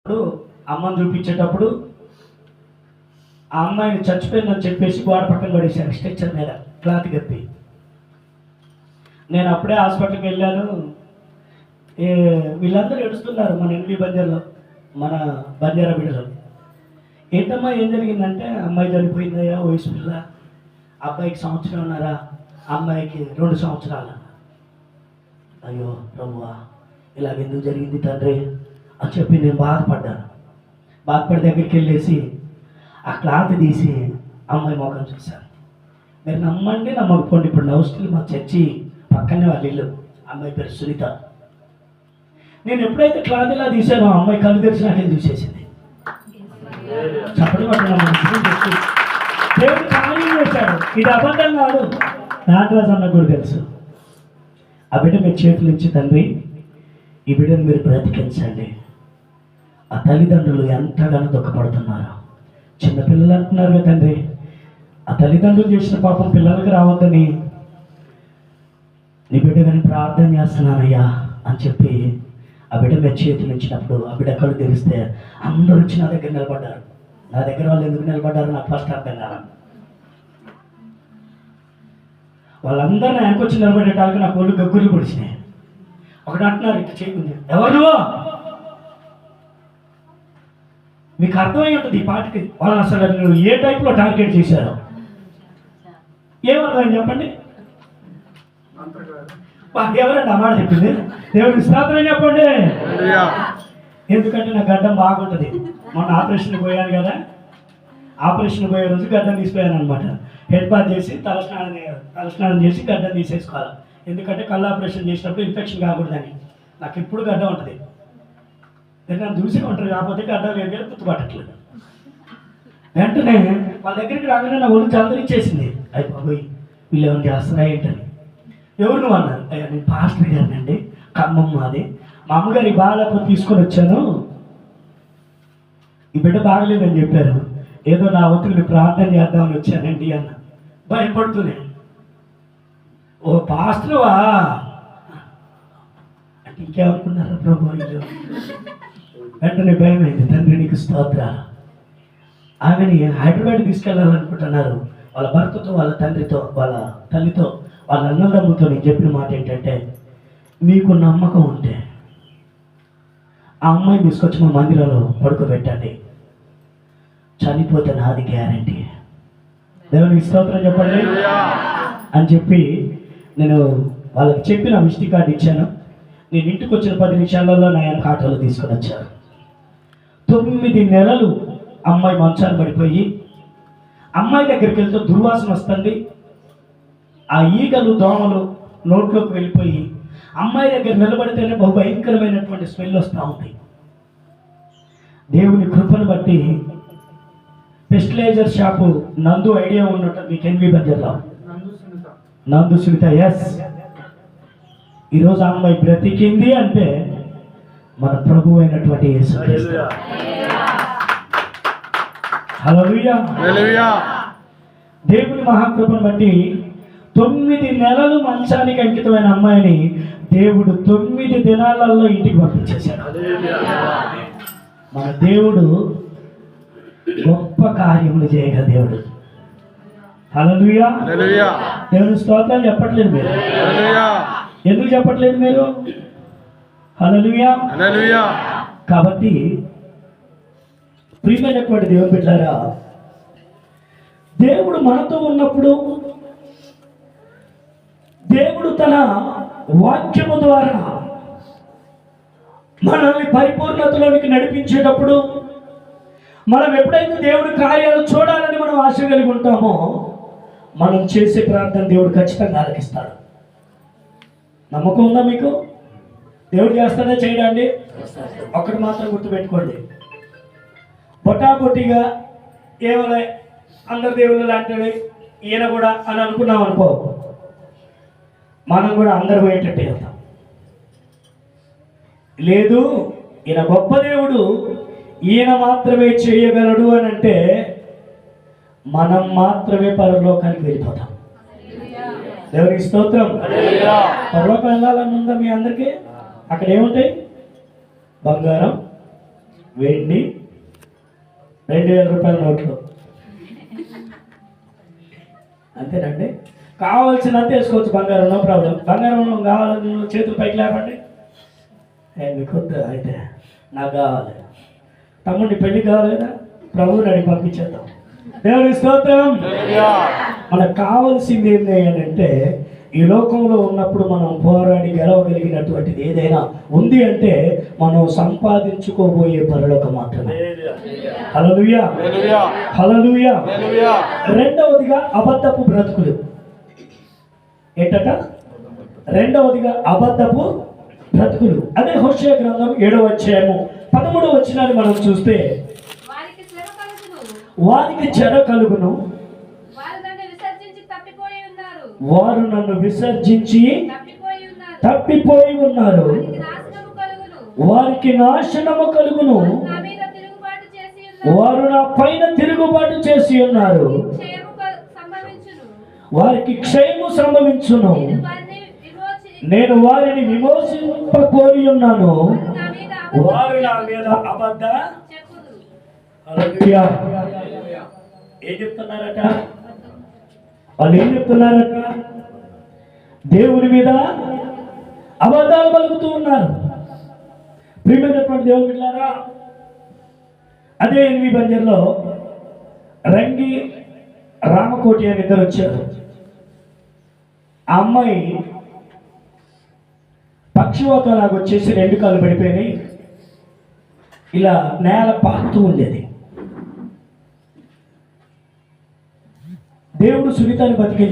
అమ్మని చూపించేటప్పుడు ఆ అమ్మాయిని చచ్చిపోయిందని చెప్పేసి గోడ పక్కన పడేశారు స్ట్రెచ్చర్ మీద క్లాత్ కప్పి. నేను అప్పుడే హాస్పిటల్కి వెళ్ళాను. వీళ్ళందరూ ఏడుస్తున్నారు మన ఎంపీ బంజారాలో, మన బంజారా బిడ్డలు. ఏంటమ్మా ఏం జరిగిందంటే, అమ్మాయి చనిపోయిందయ్యా, వయసు పిల్ల, అబ్బాయికి సంవత్సరం ఉన్నారా, అమ్మాయికి 2 సంవత్సరాలు. అయ్యో ప్రభువా, ఇలాగెందుకు జరిగింది తండ్రి అని చెప్పి నేను బాధపడ్డాను. బాధపడి దగ్గరికి వెళ్ళేసి ఆ క్లాత్ తీసి అమ్మాయి మొఖం చూశాను. మీరు నమ్మండి నమ్మకపోండి, ఇప్పుడు నౌస్టిల్ మా చర్చి పక్కనే వాళ్ళ ఇల్లు. అమ్మాయి పేరు సునీత. నేను ఎప్పుడైతే క్లాత్ ఇలా తీశానో అమ్మాయి కళ్ళు తెరిచి నాకేం చూసేసింది. చెప్పడం దేవుడు కార్యం చేశాడు. ఇది అబద్ధం కాదు. నాగరాజు అన్న కూడా తెలుసు. ఆ బిడ్డ మీ చేతులు ఇచ్చి, తండ్రి ఈ బిడ్డను మీరు బ్రతికించండి. ఆ తల్లిదండ్రులు ఎంతగానో దుఃఖపడుతున్నారు. చిన్నపిల్లలు అంటున్నారు కదా తండ్రి, ఆ తల్లిదండ్రులు చేసిన పాపం పిల్లలకు రావద్దని నీ బిడ్డ కానీ ప్రార్థన చేస్తున్నానయ్యా అని చెప్పి ఆ బిడ్డ మీద చేతులు ఇచ్చినప్పుడు ఆ బిడ్డ కళ్ళు తెరిస్తే అందరూ వచ్చి నా దగ్గర నిలబడ్డారు. నా దగ్గర వాళ్ళు ఎందుకు నిలబడ్డారు నాకు ఫస్ట్ అర్థం కాదు. వాళ్ళందరూ నా వెనకొచ్చి నిలబడేటానికి నాకు ఒళ్ళు గగ్గులు పొడిచినాయి. ఒకటి అంటున్నారు, ఇట్లా చేయకుంది, ఎవరు మీకు అర్థమై ఉంటుంది ఈ పాటకి. వాళ్ళని అసలు నువ్వు ఏ టైప్లో టార్గెట్ చేశారో ఏమర్థం చెప్పండి. ఎవరండి అమ్మాట చెప్పింది? దేవుడికి స్తోత్రం చెప్పండి. ఎందుకంటే నా గడ్డం బాగుంటుంది. మొన్న ఆపరేషన్కి పోయాను కదా, ఆపరేషన్ పోయే రోజు గడ్డం తీసిపోయాను అనమాట. హెడ్ బాత్ చేసి తలస్నానం చేసి గడ్డం తీసేసుకోవాలి. ఎందుకంటే కళ్ళు ఆపరేషన్ చేసినప్పుడు ఇన్ఫెక్షన్ కాకూడదని. నాకు ఇప్పుడు గడ్డం ఉంటుంది. నన్ను చూసి ఉంటారు, కాకపోతే గడ్డం లేదు కానీ గుర్తుపట్టట్లేదు. వెంటనే వాళ్ళ దగ్గరికి రాగానే నా ఒళ్ళు చందరిచ్చేసింది. అయ్యి బాబోయ్, వీళ్ళు ఏమైనా చేస్తారా ఏంటని. ఎవరు నువ్వు అన్నారు. అయ్యా నేను పాస్టర్ గారినండి, ఖమ్మం అది. మా అమ్మగారి బాగాలేకపోతే తీసుకొని వచ్చాను, ఈ బిడ్డ బాగలేదని చెప్పారు, ఏదో నా వంతుని ప్రార్థన చేద్దామని వచ్చానండి అన్న భయపడుతూనే. ఓ పాస్టర్వా అంటే ఇంకేమనుకున్నారా ప్రభు. వెంటనే భయం అయింది. తండ్రి నీకు స్తోత్రాలు. ఆమెని హైదరాబాద్ తీసుకెళ్ళాలనుకుంటున్నారు. వాళ్ళ భర్తతో, వాళ్ళ తండ్రితో, వాళ్ళ తల్లితో, వాళ్ళ అన్నదమ్ముతో. నేను చెప్పిన మాట ఏంటంటే, మీకు నమ్మకం ఉంటే ఆ అమ్మాయిని తీసుకొచ్చి మా మందిరంలో పడుకోబెట్టండి, చనిపోతే నాది గ్యారంటీ. దేవునికి స్తోత్రం చెప్పండి అని చెప్పి నేను వాళ్ళకి చెప్పి నా విజిటింగ్ కార్డు ఇచ్చాను. నేను ఇంటికి వచ్చిన 10 నిమిషాలలో నా ఆయన ఆటోలో తీసుకొని వచ్చాను. 9 నెలలు అమ్మాయి మంచాన్ని పడిపోయి, అమ్మాయి దగ్గరికి వెళ్తే దుర్వాసన వస్తుంది. ఆ ఈగలు దోమలు నోట్లోకి వెళ్ళిపోయి అమ్మాయి దగ్గర నిలబడితేనే బహు భయంకరమైనటువంటి స్మెల్ వస్తూ ఉంది. దేవుని కృపను బట్టి ఫెర్టిలైజర్ షాపు నందు ఐడియా ఉన్నట్టు మీకు ఎన్వి బంజర్లో నందు సునీత. ఎస్, ఈరోజు ఆ అమ్మాయి బ్రతికింది అంటే మన ప్రభు అయినటువంటి యేసుక్రీస్తు. హల్లెలూయా. దేవుని మహాకృపను బట్టి 9 నెలలు మంచానికి అంకితమైన అమ్మాయిని దేవుడు 9 దినాలలో ఇంటికి పంపించేశాడు. మన దేవుడు గొప్ప కార్యములు చేయగల దేవుడు. హల్లెలూయా. దేవుని స్తోత్రాలు చెప్పట్లేదు మీరు? ఎందుకు చెప్పట్లేదు మీరు? హల్లెలూయా. కాబట్టి ప్రియమైనటువంటి దేవుని బిడ్డలారా, దేవుడు మనతో ఉన్నప్పుడు, దేవుడు తన వాక్యము ద్వారా మనల్ని పరిపూర్ణతలోనికి నడిపించేటప్పుడు, మనం ఎప్పుడైతే దేవుడి కార్యాలు చూడాలని మనం ఆశ కలిగి ఉంటామో, మనం చేసే ప్రార్థన దేవుడు ఖచ్చితంగా ఆలకిస్తాడు. నమ్మకం ఉందా మీకు? దేవుడు చేస్తాడే చేయడండి. ఒక్కటి మాత్రం గుర్తుపెట్టుకోండి, పొటాపొట్టిగా ఏమలే అందరు దేవుళ్ళు లాంటివి ఈయన కూడా అని అనుకున్నాం అనుకో, మనం కూడా అందరు పోయేటట్టు వెళ్తాం. లేదు, ఈయన గొప్ప దేవుడు, ఈయన మాత్రమే చేయగలడు అని అంటే మనం మాత్రమే పరలోకానికి వెళ్ళిపోతాం. దేవునికి స్తోత్రం. పరలోకం వెళ్ళాలని ఉందా మీ అందరికీ? అక్కడ ఏముంటాయి? బంగారం, వెండి 2000 రూపాయల నోట్లు, అంతేనండి. కావాల్సినంత వేసుకోవచ్చు. బంగారం నో ప్రాబ్లం. బంగారం కావాలని చేతులు పైకి లేపండి. మీకు వద్దు అయితే, నాకు కావాలి. తమ్ముడిని పెళ్లి కావాలి కదా, ప్రభువుని అడిగి పంపించేద్దాం. దేవుని స్తోత్రం. మనకు కావాల్సింది ఏంటి అంటే, ఈ లోకంలో ఉన్నప్పుడు మనం పోరాడి గెలవగలిగినటువంటిది ఏదైనా ఉంది అంటే మనం సంపాదించుకోబోయే పరలోకం మాత్రమే. హల్లెలూయా, హల్లెలూయా. రెండవదిగా అబద్ధపు బ్రతుకులు. ఏంటట? రెండవదిగా అబద్ధపు బ్రతుకులు. అదే హోషేయ గ్రంథం 7వ అధ్యాయము 13వ వచనాన్ని మనం చూస్తే, వారికి చెర కలుగును, వారు నన్ను విసర్జించి తప్పిపోయి ఉన్నారు, వారికి నాశనము కలుగును, వారు నా పైన తిరుగుబాటు చేసి ఉన్నారు, వారికి క్షయము సంభవించును, నేను వారిని విమోచింప కోరి ఉన్నాను, వారు నా మీద అబద్ధ. హల్లెలూయా. ఏం చెప్తున్నారట వాళ్ళు? ఏం చెప్తున్నారట? దేవుని మీద అబద్ధాలు పలుకుతూ ఉన్నారు. ప్రియమైనటువంటి దేవుని బిడ్డలారా, అదే ఎన్వి బంజర్లో రంగి రామకోటి అని ఇద్దరు వచ్చారు. ఆ అమ్మాయి పక్షవాతం లాగా వచ్చేసి 2 కాళ్ళు పడిపోయినాయి. ఇలా నేల పాకుతూ ఉండేది. దేవుడు సునీతాన్ని బతికించి